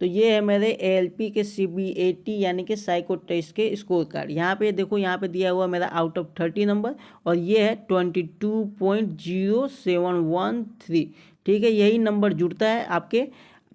तो ये है मेरे ALP के CBAT यानी कि साइको टेस्ट के स्कोर कार्ड। यहाँ पे देखो, यहाँ पे दिया हुआ मेरा आउट ऑफ 30 नंबर और ये है 22.0713। ठीक है, यही नंबर जुड़ता है आपके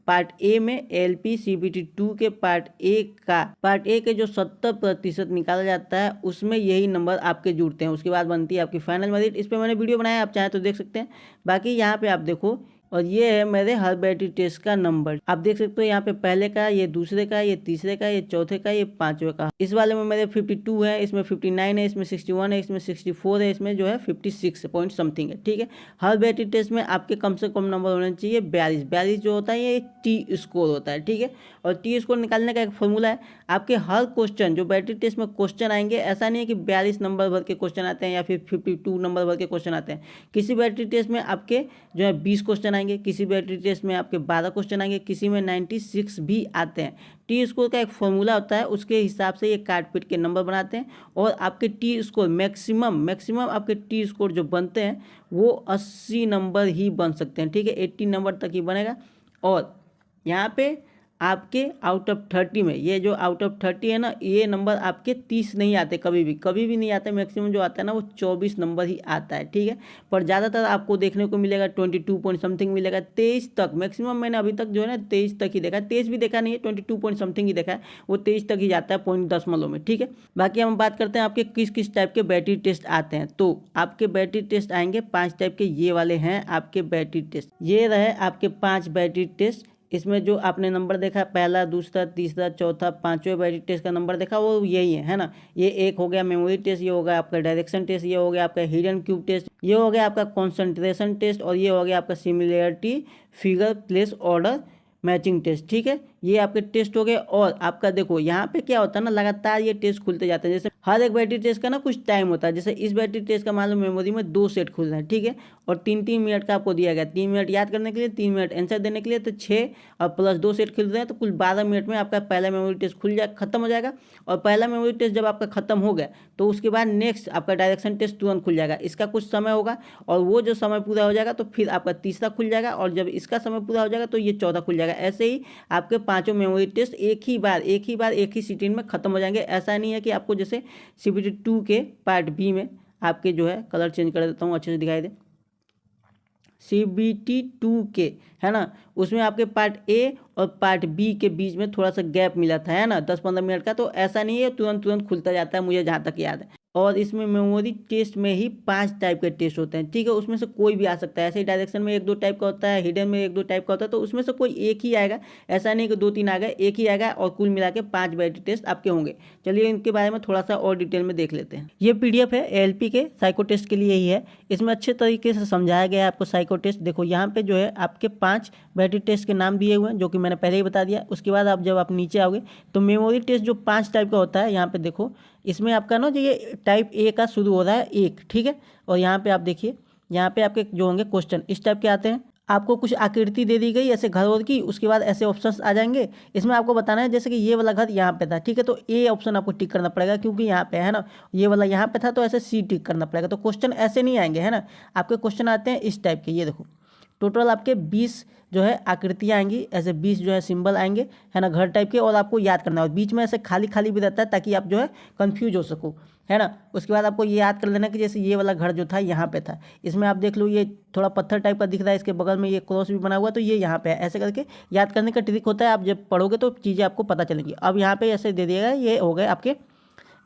पार्ट ए में। ALP CBT 2 के पार्ट ए के जो 70% निकाला जाता है उसमें यही नंबर आपके जुड़ते हैं। उसके बाद बनती है आपकी फाइनल मेरिट। इस पर मैंने वीडियो बनाया, आप चाहें तो देख सकते हैं। बाकी यहाँ पे आप देखो, और ये है मेरे हर बैटरी टेस्ट का नंबर। आप देख सकते हो यहाँ पे पहले का, ये दूसरे का, ये तीसरे का, ये चौथे का, ये पांचवे का। इस वाले में मेरे 52 है, इसमें 59 है, इसमें 61 है, इसमें 64 है, इसमें जो है 56 पॉइंट समथिंग है। ठीक है, हर बैटरी टेस्ट में आपके कम से कम नंबर होने चाहिए 42 जो होता है ये टी स्कोर होता है। ठीक है, और टी स्कोर निकालने का एक फॉर्मूला है। आपके हर क्वेश्चन जो बैटरी टेस्ट में क्वेश्चन आएंगे, ऐसा नहीं है कि 42 नंबर भर के क्वेश्चन आते हैं या फिर 52 नंबर भर के क्वेश्चन आते हैं। किसी बैटरी टेस्ट में आपके जो है 20 क्वेश्चन आएंगे, किसी बैटरी टेस्ट में आपके 12 क्वेश्चन आएंगे, किसी में 96 भी आते हैं। टी स्कोर का एक फॉर्मूला होता है, उसके हिसाब से ये काट पीट के नंबर बनाते हैं और आपके टी स्कोर मैक्सिमम आपके टी स्कोर जो बनते हैं वो 80 नंबर ही बन सकते हैं। ठीक है, 80 नंबर तक ही बनेगा। और यहाँ पे आपके आउट ऑफ 30 में, ये जो आउट ऑफ 30 है ना, ये नंबर आपके 30 नहीं आते, कभी भी नहीं आते। मैक्सिमम जो आता है ना वो 24 नंबर ही आता है। ठीक है, पर ज़्यादातर आपको देखने को मिलेगा 22 पॉइंट समथिंग मिलेगा, 23 तक मैक्सिमम। मैंने अभी तक जो है ना 23 तक ही देखा है, 23 भी देखा नहीं है, 22 पॉइंट समथिंग ही देखा है, वो 23 तक ही जाता है पॉइंट दशमलव में। ठीक है, बाकी हम बात करते हैं आपके किस किस टाइप के बैटरी टेस्ट आते हैं। तो आपके बैटरी टेस्ट आएंगे 5 टाइप के, ये वाले हैं आपके बैटरी टेस्ट। ये रहे आपके 5 बैटरी टेस्ट। इसमें जो आपने नंबर देखा, पहला, दूसरा, तीसरा, चौथा, पांचवें बैटरी टेस्ट का नंबर देखा, वो यही है ना। ये एक हो गया मेमोरी टेस्ट, ये हो गया आपका डायरेक्शन टेस्ट, ये हो गया आपका हिडन क्यूब टेस्ट, ये हो गया आपका कॉन्सेंट्रेशन टेस्ट, और ये हो गया आपका similarity figure place order matching test. ठीक है, ये आपके टेस्ट हो गए। और आपका देखो यहाँ पे क्या होता है ना, लगातार ये टेस्ट खुलते जाते हैं। जैसे हर एक बैटरी टेस्ट का ना कुछ टाइम होता है। जैसे इस बैटरी टेस्ट का मान लो मेमोरी में 2 सेट खुल रहा है। ठीक है, और 3-3 मिनट का आपको दिया गया, 3 मिनट याद करने के लिए, 3 मिनट आंसर देने के लिए, तो 6 और प्लस 2 सेट खुल रहे हैं, तो कुल 12 मिनट में आपका पहला मेमोरी टेस्ट खत्म हो जाएगा। और पहला मेमोरी टेस्ट जब आपका खत्म हो गया तो उसके बाद नेक्स्ट आपका डायरेक्शन टेस्ट तुरंत खुल जाएगा। इसका कुछ समय होगा और वो जो समय पूरा हो जाएगा तो फिर आपका तीसरा खुल जाएगा, और जब इसका समय पूरा हो जाएगा तो ये चौथा खुल जाएगा। ऐसे ही आपके 5 मेमोरी टेस्ट एक ही सिटिंग में खत्म हो जाएंगे। ऐसा नहीं है कि आपको जैसे CBT 2 के पार्ट बी में आपके जो है, कलर चेंज कर देता हूँ अच्छे से दिखाई दे, CBT 2 के है ना, उसमें आपके पार्ट ए और पार्ट बी के बीच में थोड़ा सा गैप मिला था, है ना, 10-15 मिनट का। तो ऐसा नहीं है तुरंत खुलता जाता है, मुझे जहाँ तक याद है। और इसमें मेमोरी टेस्ट में ही 5 टाइप के टेस्ट होते हैं। ठीक है, उसमें से कोई भी आ सकता है। ऐसे ही डायरेक्शन में 1-2 टाइप का होता है, हिडन में 1-2 टाइप का होता है, तो उसमें से कोई एक ही आएगा। ऐसा नहीं कि 2-3 आ गए, एक ही आएगा, और कुल मिला के 5 बैटरी टेस्ट आपके होंगे। चलिए इनके बारे में थोड़ा सा और डिटेल में देख लेते हैं। ये PDF है ALP के साइको टेस्ट के लिए ही है। इसमें अच्छे तरीके से समझाया गया है आपको साइको टेस्ट। देखो यहाँ पे जो है आपके 5 बैटरी टेस्ट के नाम दिए हुए हैं, जो कि मैंने पहले ही बता दिया। उसके बाद जब आप नीचे आओगे तो मेमोरी टेस्ट जो 5 टाइप का होता है, यहाँ पे देखो, इसमें आपका ना जो ये टाइप ए का शुरू हो रहा है 1। ठीक है, और यहाँ पे आप देखिए, यहाँ पे आपके जो होंगे क्वेश्चन इस टाइप के आते हैं। आपको कुछ आकृति दे दी गई ऐसे घर वर की, उसके बाद ऐसे ऑप्शंस आ जाएंगे। इसमें आपको बताना है जैसे कि ये वाला घर यहाँ पे था। ठीक है, तो ए ऑप्शन आपको टिक करना पड़ेगा, क्योंकि यहाँ पे है ना, ये वाला यहाँ पे था, तो ऐसे C टिक करना पड़ेगा। तो क्वेश्चन ऐसे नहीं आएंगे, है ना, आपके क्वेश्चन आते हैं इस टाइप के। ये देखो, टोटल आपके 20 जो है आकृतियाँ आएंगी, ऐसे 20 जो है सिंबल आएंगे, है ना, घर टाइप के। और आपको याद करना है, और बीच में ऐसे खाली भी रहता है ताकि आप जो है कंफ्यूज हो सको, है ना। उसके बाद आपको ये याद कर लेना कि जैसे ये वाला घर जो था यहाँ पे था, इसमें आप देख लो ये थोड़ा पत्थर टाइप का दिख रहा है, इसके बगल में ये क्रॉस भी बना हुआ, तो ये यहाँ पे है। ऐसे करके याद करने का ट्रिक होता है, आप जब पढ़ोगे तो चीज़ें आपको पता चलेंगी। अब यहाँ पे ऐसे दे दिएगा, ये हो गए आपके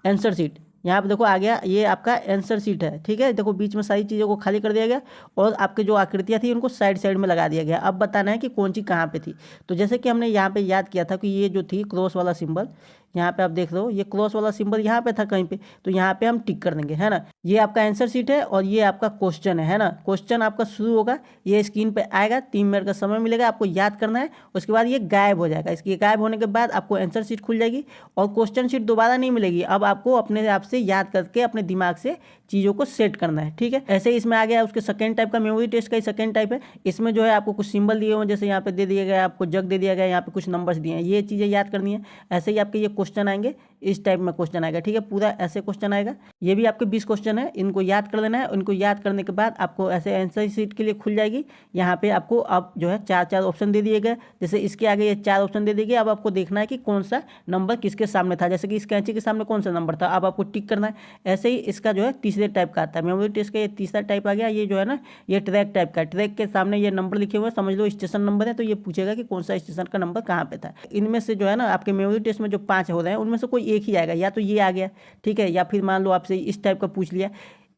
आंसर शीट। यहाँ पे देखो आ गया, ये आपका आंसर शीट है। ठीक है, देखो बीच में सारी चीज़ों को खाली कर दिया गया, और आपके जो आकृतियाँ थी उनको साइड में लगा दिया गया। अब बताना है कि कौन सी कहाँ पे थी। तो जैसे कि हमने यहाँ पे याद किया था कि ये जो थी क्रॉस वाला सिंबल, यहाँ पे आप देख रहे हो ये क्रॉस वाला सिंबल यहाँ पे था कहीं पे, तो यहाँ पे हम टिक कर देंगे, है ना। ये आपका आंसर शीट है और ये आपका क्वेश्चन है ना। क्वेश्चन आपका शुरू होगा, ये स्क्रीन पे आएगा, 3 मिनट का समय मिलेगा, आपको याद करना है। उसके बाद ये गायब हो जाएगा। इसके गायब होने के बाद आपको आंसर शीट खुल जाएगी, और क्वेश्चन शीट दोबारा नहीं मिलेगी। अब आपको अपने आप से याद करके अपने दिमाग से चीज़ों को सेट करना है। ठीक है, ऐसे ही इसमें आ गया उसके सेकंड टाइप का, मेमोरी टेस्ट का ही सेकंड टाइप है। इसमें जो है आपको कुछ सिंबल दिए हुए, जैसे यहाँ पे दे दिया गया आपको जग दे दिया गया, यहाँ पे कुछ नंबर्स दिए हैं, ये चीज़ें याद करनी है। ऐसे ही आपके ये क्वेश्चन आएंगे, इस टाइप में क्वेश्चन आएगा। ठीक है, पूरा ऐसे क्वेश्चन आएगा। ये भी आपके 20 क्वेश्चन क्वेश्चन है, इनको याद कर लेना है। इनको याद करने के बाद आपको ऐसे आंसर शीट के लिए खुल जाएगी। यहाँ पे आपको अब जो है 4 ऑप्शन दे दिए गए। जैसे इसके आगे ये 4 ऑप्शन दे दिए गए। अब आपको देखना है कि कौन सा नंबर किसके सामने था। जैसे कि इस कैंची के सामने कौन सा नंबर था, अब आपको टिक करना है। ऐसे ही इसका जो है तीसरे टाइप का आता है, मेमोरी टेस्ट का ये तीसरा टाइप आ गया। ये जो है ना ये ट्रैक टाइप का, ट्रैक के सामने ये नंबर लिखे हुए हैं, समझ लो स्टेशन नंबर है, तो ये पूछेगा कि कौन सा स्टेशन का नंबर कहाँ पे था। इनमें से जो है ना आपके मेमोरी टेस्ट में जो 5 हो रहे हैं उनमें से कोई एक ही आएगा, या तो ये आ गया, ठीक है, या फिर मान लो आपसे इस टाइप का पूछ लिया,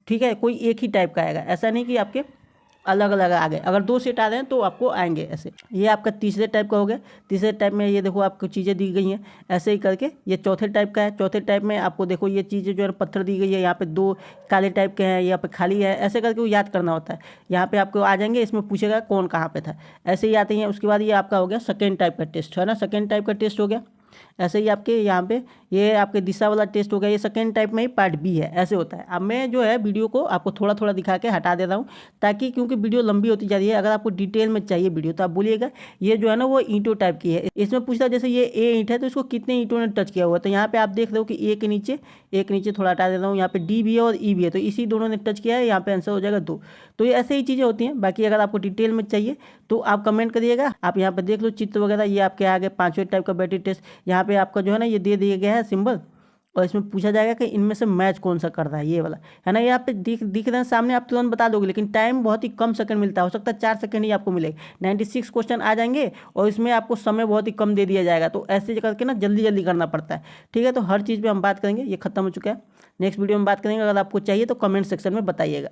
ठीक है, कोई एक ही टाइप का आएगा। ऐसा नहीं कि आपके अलग अलग आ गए। अगर 2 सेट आ रहे हैं तो आपको आएंगे ऐसे। ये आपका तीसरे टाइप का हो गया। तीसरे टाइप में ये देखो आपको चीज़ें दी गई हैं ऐसे ही करके। ये चौथे टाइप का है। चौथे टाइप में आपको देखो ये चीज़ें जो है पत्थर दी गई है, यहाँ पे 2 काले टाइप के हैं, यहाँ पे खाली है, ऐसे करके वो याद करना होता है। यहाँ पे आपको आ जाएंगे, इसमें पूछेगा कौन कहाँ पे था, ऐसे ही आते हैं। उसके बाद ये आपका हो गया सेकेंड टाइप का टेस्ट, है ना, सेकेंड टाइप का टेस्ट हो गया। ऐसे ही आपके यहाँ पे ये आपके दिशा वाला टेस्ट हो गया, ये सेकेंड टाइप में ही पार्ट बी है, ऐसे होता है। अब मैं जो है वीडियो को आपको थोड़ा थोड़ा दिखा के हटा दे रहा हूँ, ताकि क्योंकि वीडियो लंबी होती जा रही है। अगर आपको डिटेल में चाहिए वीडियो तो आप बोलिएगा। ये जो है ना वो ईंटों टाइप की है। इसमें पूछता है जैसे ये ए ईंट है तो इसको कितने ईंटों ने टच किया हुआ है, तो यहाँ पे आप देख रहे हो कि ए के नीचे, एक नीचे थोड़ा हटा दे रहा हूँ, यहाँ पे डी भी है और ई भी है, तो इसी दोनों ने टच किया है, यहाँ पे आंसर हो जाएगा 2। तो ये ऐसे ही चीज़ें होती हैं। बाकी अगर आपको डिटेल में चाहिए तो आप कमेंट करिएगा। आप यहाँ पे देख लो चित्र वगैरह, ये आपके आगे 5वें टाइप का बैटरी टेस्ट। यहाँ पे आपका जो है ना ये दे दिया गया है सिंबल, और इसमें पूछा जाएगा कि इनमें से मैच कौन सा कर रहा है, ये वाला है ना। यहाँ पे दिख रहे हैं सामने, आप तुरंत बता दोगे, लेकिन टाइम बहुत ही कम सेकंड मिलता है, हो सकता है 4 सेकंड ही आपको मिले। 96 क्वेश्चन आ जाएंगे और इसमें आपको समय बहुत ही कम दे दिया जाएगा, तो ऐसे करके ना जल्दी जल्दी करना पड़ता है, ठीक है। तो हर चीज़ पर हम बात करेंगे। ये खत्म हो चुका है, नेक्स्ट वीडियो में बात करेंगे। अगर आपको चाहिए तो कमेंट सेक्शन में बताइएगा।